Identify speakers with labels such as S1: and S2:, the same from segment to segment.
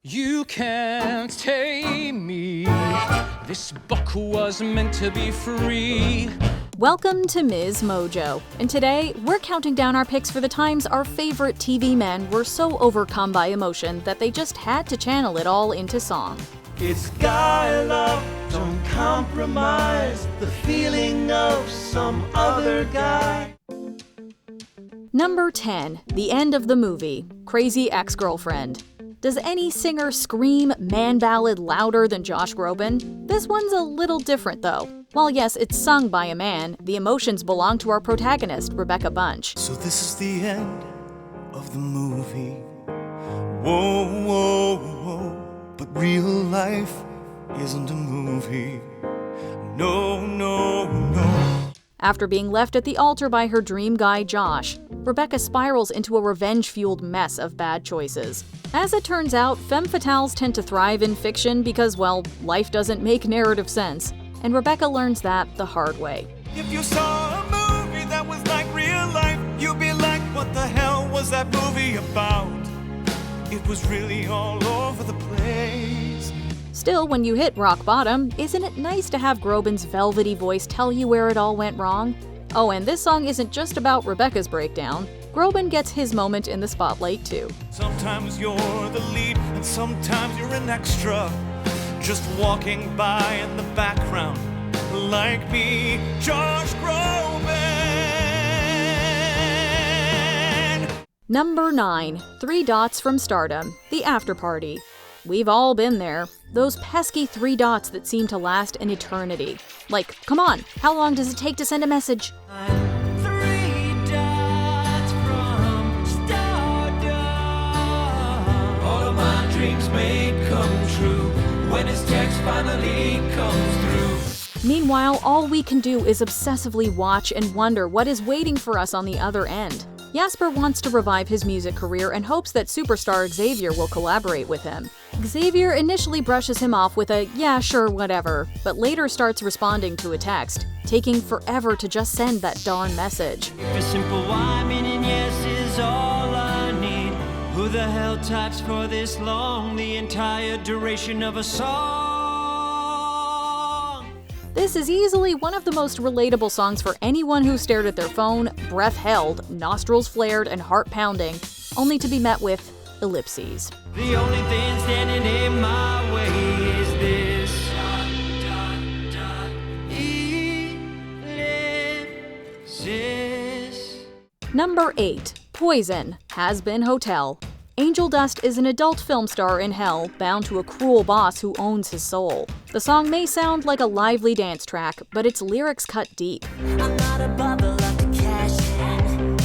S1: You can't tame me. This buck was meant to be free.
S2: Welcome to MsMojo, and today we're counting down our picks for the times our favorite TV men were so overcome by emotion that they just had to channel it all into song.
S3: It's guy love, don't compromise the feeling of some other guy.
S2: Number 10, the end of the movie, Crazy Ex-Girlfriend. Does any singer scream man ballad louder than Josh Groban? This one's a little different though. While yes, it's sung by a man, the emotions belong to our protagonist, Rebecca Bunch.
S3: So this is the end of the movie. Whoa, whoa, whoa. But real life isn't a movie. No, no, no.
S2: After being left at the altar by her dream guy, Josh, Rebecca spirals into a revenge-fueled mess of bad choices. As it turns out, femme fatales tend to thrive in fiction because, well, life doesn't make narrative sense. And Rebecca learns that the hard way.
S3: If you saw a movie that was like real life, you'd be like, what the hell was that movie about? It was really all over the place.
S2: Still, when you hit rock bottom, isn't it nice to have Groban's velvety voice tell you where it all went wrong? Oh, and this song isn't just about Rebecca's breakdown. Groban gets his moment in the spotlight too.
S3: Sometimes you're the lead and sometimes you're an extra, just walking by in the background, like me, Josh Groban.
S2: Number 9, 3 Dots from Stardom, The After Party. We've all been there. Those pesky 3 dots that seem to last an eternity. Like, come on, how long does it take to send a message?
S3: 3 dots from stardom. All of my dreams may come true when his text finally comes through.
S2: Meanwhile, all we can do is obsessively watch and wonder what is waiting for us on the other end. Jasper wants to revive his music career and hopes that superstar Xavier will collaborate with him. Xavier initially brushes him off with a yeah, sure, whatever, but later starts responding to a text, taking forever to just send that darn message.
S4: A simple why meaning yes is all I need. Who the hell types for this long, the entire duration of a song?
S2: This is easily one of the most relatable songs for anyone who stared at their phone, breath held, nostrils flared, and heart pounding, only to be met with ellipses.
S4: The only thing standing in my way is this. Ellipsis.
S2: Number 8, Poison, Has Been Hotel. Angel Dust is an adult film star in hell, bound to a cruel boss who owns his soul. The song may sound like a lively dance track, but its lyrics cut deep.
S5: I'm not a bubble up to cash in.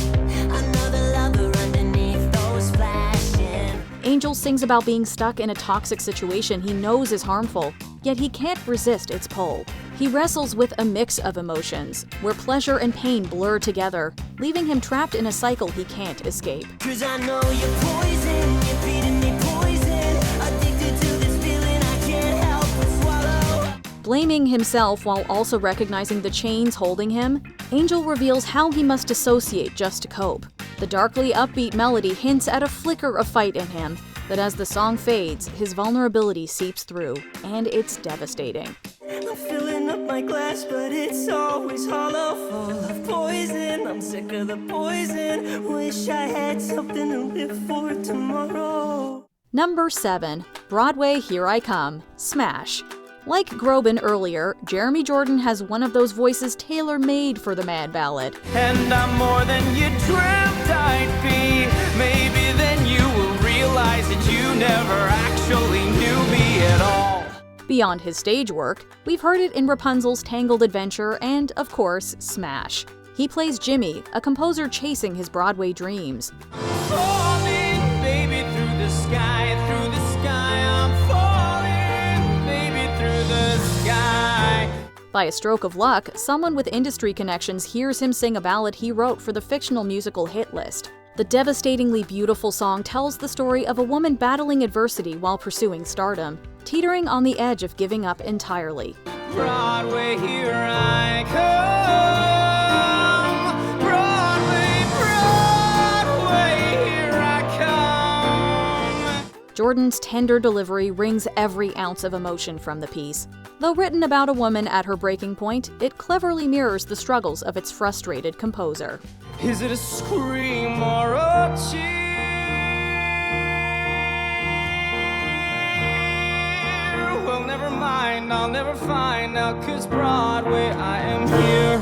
S5: Another lover underneath those flashing.
S2: Angel sings about being stuck in a toxic situation he knows is harmful, yet he can't resist its pull. He wrestles with a mix of emotions, where pleasure and pain blur together, leaving him trapped in a cycle he can't escape.
S5: 'Cause I know you're poison, you're feeding me poison. Addicted to this feeling I can't help but swallow.
S2: Blaming himself while also recognizing the chains holding him, Angel reveals how he must dissociate just to cope. The darkly upbeat melody hints at a flicker of fight in him, but as the song fades, his vulnerability seeps through, and it's devastating.
S5: I'm filling up my glass, but it's always hollow, full of poison. I'm sick of the poison. Wish I had something to live for tomorrow.
S2: Number 7, Broadway, Here I Come, Smash. Like Groban earlier, Jeremy Jordan has one of those voices tailor-made for the mad ballad.
S4: And I'm more than you dreamt I'd be. Maybe then you will realize that you never actually knew me at all.
S2: Beyond his stage work, we've heard it in Rapunzel's Tangled Adventure and, of course, Smash. He plays Jimmy, a composer chasing his Broadway dreams.
S4: Falling, baby, through the sky, I'm falling, baby, through the sky.
S2: By a stroke of luck, someone with industry connections hears him sing a ballad he wrote for the fictional musical Hit List. The devastatingly beautiful song tells the story of a woman battling adversity while pursuing stardom, teetering on the edge of giving up entirely.
S4: Broadway, here I come. Broadway, Broadway, here I come.
S2: Jordan's tender delivery wrings every ounce of emotion from the piece. Though written about a woman at her breaking point, it cleverly mirrors the struggles of its frustrated composer.
S4: Is it a scream or a cheer? Well, never mind, I'll never find out, 'cause Broadway, I am here.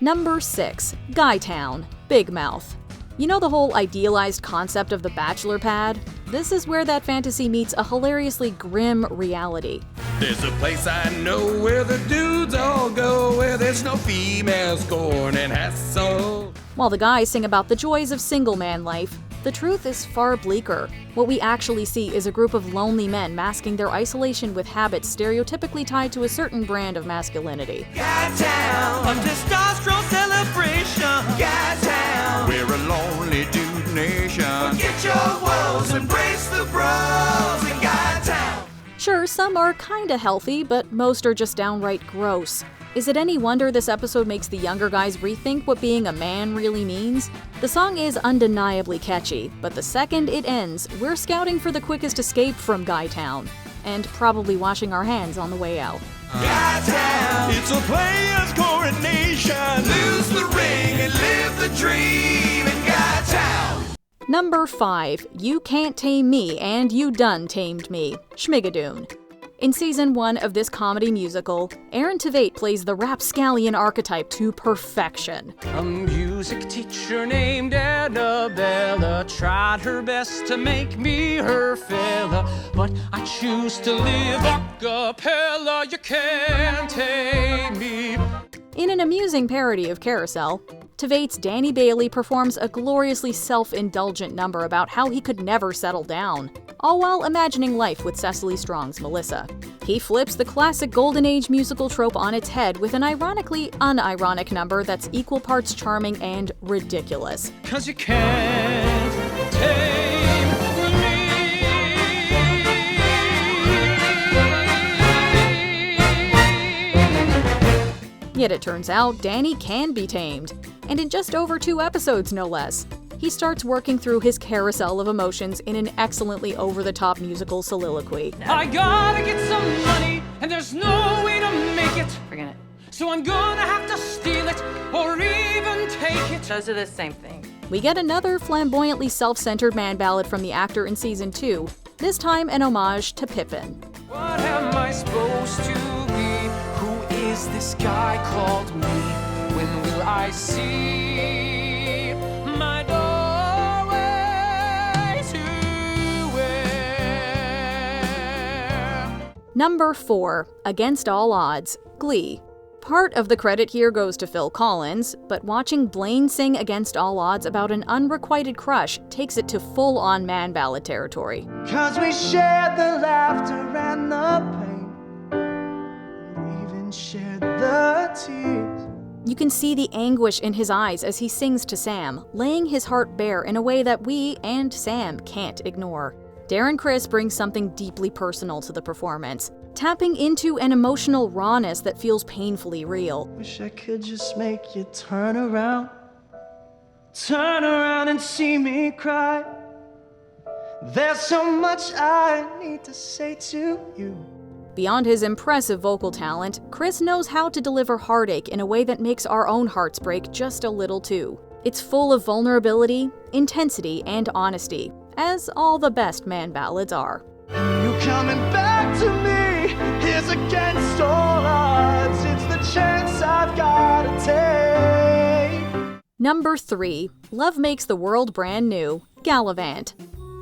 S2: Number 6. Guytown, Big Mouth. You know the whole idealized concept of the bachelor pad? This is where that fantasy meets a hilariously grim reality.
S6: There's a place I know where the dudes all go, where there's no female scorn and hassle.
S2: While the guys sing about the joys of single man life, the truth is far bleaker. What we actually see is a group of lonely men masking their isolation with habits stereotypically tied to a certain brand of masculinity.
S3: Guytown, a testosterone celebration. Guytown, we're a lonely dude nation. Forget your woes, embrace the bros in Guytown.
S2: Sure, some are kinda healthy, but most are just downright gross. Is it any wonder this episode makes the younger guys rethink what being a man really means? The song is undeniably catchy, but the second it ends, we're scouting for the quickest escape from Guytown, and probably washing our hands on the way out.
S3: Guytown, it's a player's coronation. Lose the ring and live the dream in Guytown.
S2: Number 5. You Can't Tame Me and You Done Tamed Me, Schmigadoon. In Season 1 of this comedy musical, Aaron Tveit plays the rapscallion archetype to perfection.
S1: A music teacher named Annabella tried her best to make me her fella, but I choose to live a cappella. You can't tame me.
S2: In an amusing parody of Carousel, Tveit's Danny Bailey performs a gloriously self-indulgent number about how he could never settle down, all while imagining life with Cecily Strong's Melissa. He flips the classic Golden Age musical trope on its head with an ironically unironic number that's equal parts charming and ridiculous.
S1: 'Cause you can't tame me.
S2: Yet it turns out Danny can be tamed, and in just over 2 episodes no less. He starts working through his carousel of emotions in an excellently over-the-top musical soliloquy.
S1: I gotta get some money, and there's no way to make it.
S7: Forget it.
S1: So I'm gonna have to steal it, or even take it.
S7: Those are the same thing.
S2: We get another flamboyantly self-centered man ballad from the actor in Season 2, this time an homage to Pippin.
S1: What am I supposed to be? Who is this guy called me? When will I see my doorway to where?
S2: Number 4. Against All Odds, Glee. Part of the credit here goes to Phil Collins, but watching Blaine sing Against All Odds about an unrequited crush takes it to full-on man ballad territory.
S3: 'Cause we shared the laughter and the pain, and even shared the tears.
S2: You can see the anguish in his eyes as he sings to Sam, laying his heart bare in a way that we and Sam can't ignore. Darren Criss brings something deeply personal to the performance, tapping into an emotional rawness that feels painfully real.
S3: Wish I could just make you turn around and see me cry. There's so much I need to say to you.
S2: Beyond his impressive vocal talent, Criss knows how to deliver heartache in a way that makes our own hearts break just a little too. It's full of vulnerability, intensity, and honesty, as all the best man ballads are.
S3: You coming back to me is against all odds. It's the chance I've gotta take.
S2: Number 3. Love Makes the World Brand New, Gallivant.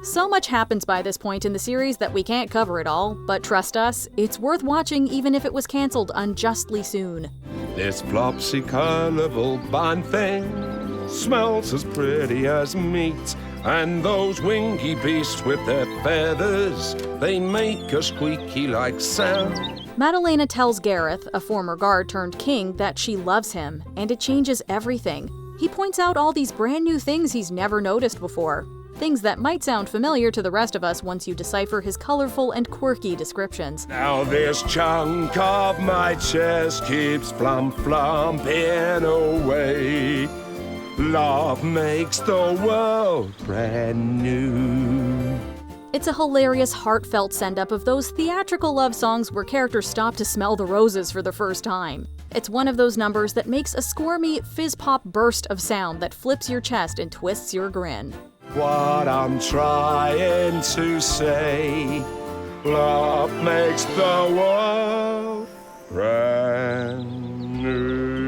S2: So much happens by this point in the series that we can't cover it all, but trust us, it's worth watching even if it was cancelled unjustly soon.
S6: This flopsy carnival barn thing smells as pretty as meat, and those wingy beasts with their feathers, they make a squeaky like sound.
S2: Madalena tells Gareth, a former guard turned king, that she loves him, and it changes everything. He points out all these brand new things he's never noticed before. Things that might sound familiar to the rest of us once you decipher his colorful and quirky descriptions.
S6: Now this chunk of my chest keeps flumping away. Love makes the world brand new.
S2: It's a hilarious, heartfelt send-up of those theatrical love songs where characters stop to smell the roses for the first time. It's one of those numbers that makes a squirmy, fizz-pop burst of sound that flips your chest and twists your grin.
S6: What I'm trying to say, love makes the world brand new.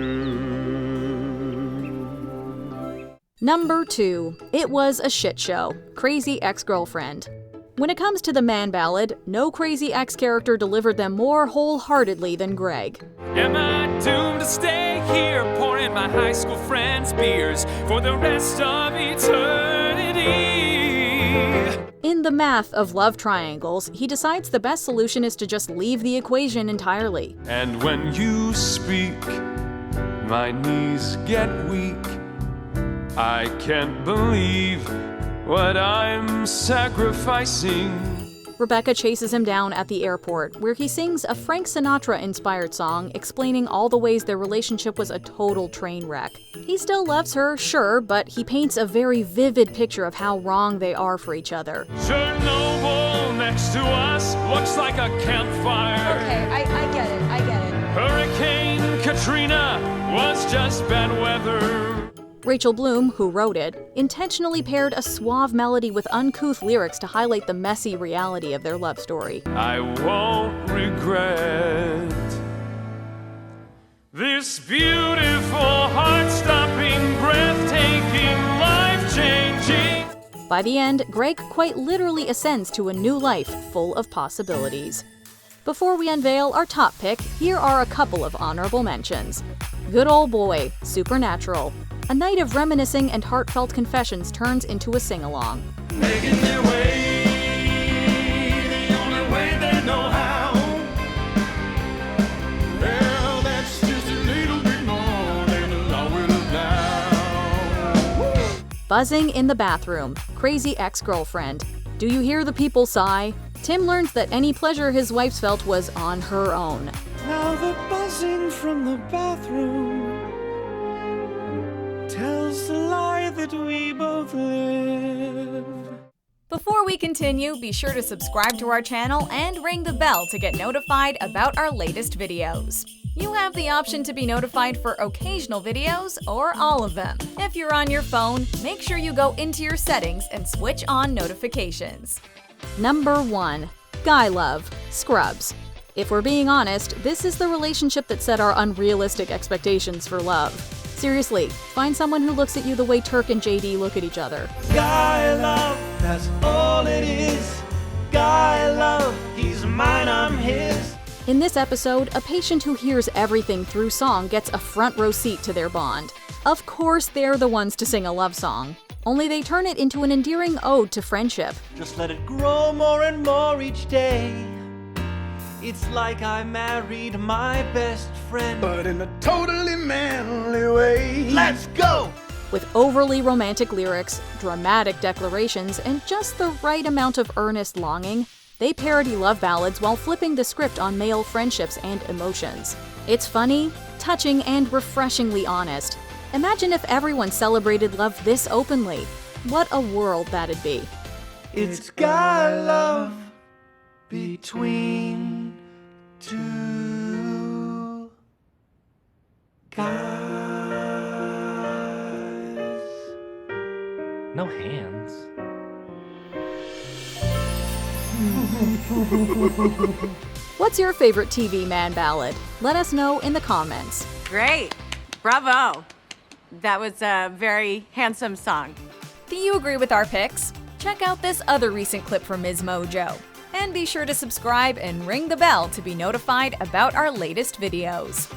S2: Number 2. It was a shit show. Crazy Ex-Girlfriend. When it comes to the man ballad, no crazy ex character delivered them more wholeheartedly than Greg.
S4: Am I doomed to stay here, pouring my high school friends' beers for the rest of eternity?
S2: In the math of love triangles, he decides the best solution is to just leave the equation entirely.
S4: And when you speak, my knees get weak. I can't believe what I'm sacrificing.
S2: Rebecca chases him down at the airport, where he sings a Frank Sinatra-inspired song explaining all the ways their relationship was a total train wreck. He still loves her, sure, but he paints a very vivid picture of how wrong they are for each other.
S4: Chernobyl next to us looks like a campfire.
S7: Okay, I get it, I get it.
S4: Hurricane Katrina was just bad weather.
S2: Rachel Bloom, who wrote it, intentionally paired a suave melody with uncouth lyrics to highlight the messy reality of their love story.
S4: I won't regret this beautiful, heart-stopping, breathtaking, life-changing.
S2: By the end, Greg quite literally ascends to a new life full of possibilities. Before we unveil our top pick, here are a couple of honorable mentions. Good Old Boy, Supernatural. A night of reminiscing and heartfelt confessions turns into a sing-along.
S3: Making their way, the only way they know how. Well, that's just a little bit more than a law will allow.
S2: Buzzing in the Bathroom, Crazy Ex-Girlfriend. Do you hear the people sigh? Tim learns that any pleasure his wife's felt was on her own.
S3: Now the buzzing from the bathroom tells the lie that we both live.
S7: Before we continue, be sure to subscribe to our channel and ring the bell to get notified about our latest videos. You have the option to be notified for occasional videos or all of them. If you're on your phone, make sure you go into your settings and switch on notifications.
S2: Number 1. Guy Love, Scrubs. If we're being honest, this is the relationship that set our unrealistic expectations for love. Seriously, find someone who looks at you the way Turk and JD look at each other.
S3: Guy love, that's all it is. Guy love, he's mine, I'm his.
S2: In this episode, a patient who hears everything through song gets a front row seat to their bond. Of course, they're the ones to sing a love song. Only they turn it into an endearing ode to friendship.
S3: Just let it grow more and more each day. It's like I married my best friend, but in a totally manly way. Let's go!
S2: With overly romantic lyrics, dramatic declarations, and just the right amount of earnest longing, they parody love ballads while flipping the script on male friendships and emotions. It's funny, touching, and refreshingly honest. Imagine if everyone celebrated love this openly. What a world that'd be.
S3: It's guy love between two guys. No hands.
S2: What's your favorite TV man ballad? Let us know in the comments.
S8: Great. Bravo. That was a very handsome song.
S7: Do you agree with our picks? Check out this other recent clip from MsMojo. And be sure to subscribe and ring the bell to be notified about our latest videos.